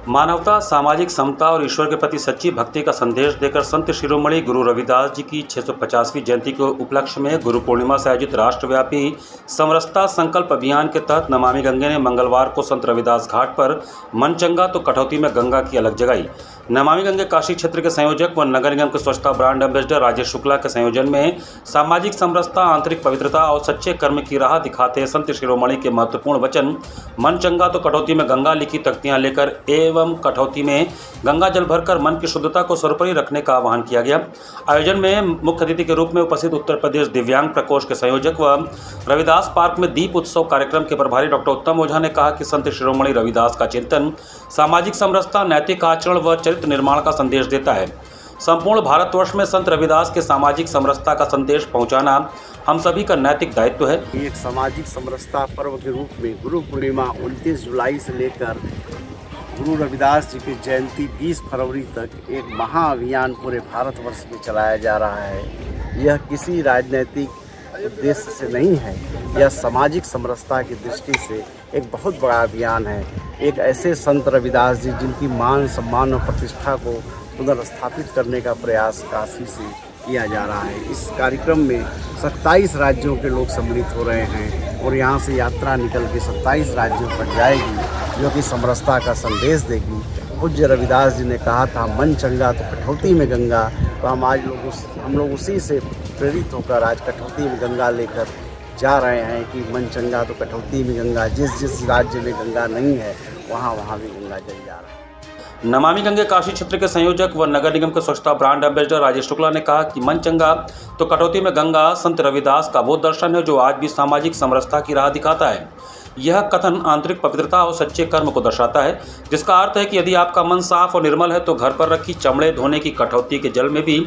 मानवता, सामाजिक समता और ईश्वर के प्रति सच्ची भक्ति का संदेश देकर संत शिरोमणि गुरु रविदास जी की 650वीं जयंती के उपलक्ष्य में गुरु पूर्णिमा से आयोजित राष्ट्रव्यापी समरसता संकल्प अभियान के तहत नमामि गंगे ने मंगलवार को संत रविदास घाट पर मन चंगा तो कटौती में गंगा की अलख जगाई। नमामि गंगे काशी क्षेत्र के संयोजक व नगर निगम के स्वच्छता ब्रांड एम्बेसडर राजेश शुक्ला के संयोजन में सामाजिक समरसता, आंतरिक पवित्रता और सच्चे कर्म की राह दिखाते संत शिरोमणि के महत्वपूर्ण वचन मन चंगा तो कटौती में गंगा लिखी तख्तियां लेकर एवं कटौती में गंगा जल भरकर मन की शुद्धता को सर्वोपरि रखने का आह्वान किया गया। आयोजन में मुख्य अतिथि के रूप में उपस्थित उत्तर प्रदेश दिव्यांग प्रकोष्ठ के संयोजक व रविदास पार्क में दीप उत्सव कार्यक्रम के प्रभारी डॉक्टर उत्तम ओझा ने कहा कि संत शिरोमणि रविदास का चिंतन सामाजिक समरसता, नैतिक आचरण व चरित्र निर्माण का संदेश देता है। संपूर्ण भारतवर्ष में संत रविदास के सामाजिक समरसता का संदेश पहुंचाना हम सभी का नैतिक दायित्व है। एक सामाजिक समरसता पर्व के रूप में गुरु पूर्णिमा 29 जुलाई से लेकर गुरु रविदास जी की जयंती 20 फरवरी तक एक महाअभियान पूरे भारतवर्ष में चलाया जा रहा है। यह किसी राजनीतिक उद्देश्य से नहीं है, यह सामाजिक समरसता की दृष्टि से एक बहुत बड़ा अभियान है। एक ऐसे संत रविदास जी जिनकी मान, सम्मान और प्रतिष्ठा को पुनर्स्थापित करने का प्रयास काशी से किया जा रहा है। इस कार्यक्रम में 27 राज्यों के लोग सम्मिलित हो रहे हैं और यहाँ से यात्रा निकल के 27 राज्यों पर जाएगी, जो कि समरसता का संदेश देगी। पूज्य रविदास जी ने कहा था, मन चंगा तो कटौती में गंगा। तो हम लोग उसी से प्रेरित होकर आज कटौती में गंगा लेकर जा रहे हैं कि मन चंगा तो कटौती में गंगा। जिस राज्य में गंगा नहीं है वहाँ भी गंगा जल जा रहा है। नमामि गंगे काशी क्षेत्र के संयोजक व नगर निगम के स्वच्छता ब्रांड एम्बेसडर राजेश शुक्ला ने कहा कि मन चंगा तो कटौती में गंगा संत रविदास का वो दर्शन है जो आज भी सामाजिक समरसता की राह दिखाता है। यह कथन आंतरिक पवित्रता और सच्चे कर्म को दर्शाता है, जिसका अर्थ है कि यदि आपका मन साफ और निर्मल है तो घर पर रखी चमड़े धोने की कटौती के जल में भी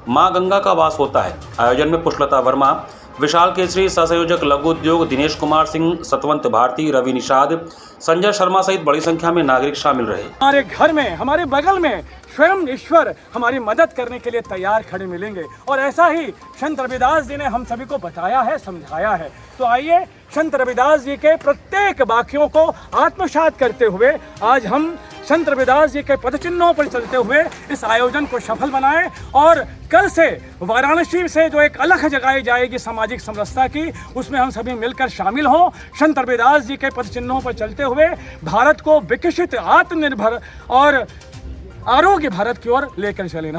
माँ गंगा का वास होता है। आयोजन में पुष्पलता वर्मा, विशाल केसरी, सहसंयोजक लघु उद्योग दिनेश कुमार सिंह, सतवंत भारती, रवि निषाद, संजय शर्मा सहित बड़ी संख्या में नागरिक शामिल रहे। हमारे घर में, हमारे बगल में स्वयं ईश्वर हमारी मदद करने के लिए तैयार खड़े मिलेंगे और ऐसा ही संत रविदास जी ने हम सभी को बताया है, समझाया है। तो आइए संत रविदास जी के प्रत्येक वाक्यों को आत्मसात करते हुए आज हम संत रविदास जी के पदचिन्हों पर चलते हुए इस आयोजन को सफल बनाएं और कल से वाराणसी से जो एक अलख जगाई जाएगी सामाजिक समरसता की, उसमें हम सभी मिलकर शामिल हों। संत रविदास जी के पदचिन्हों पर चलते हुए भारत को विकसित, आत्मनिर्भर और आरोग्य भारत की ओर लेकर चलें।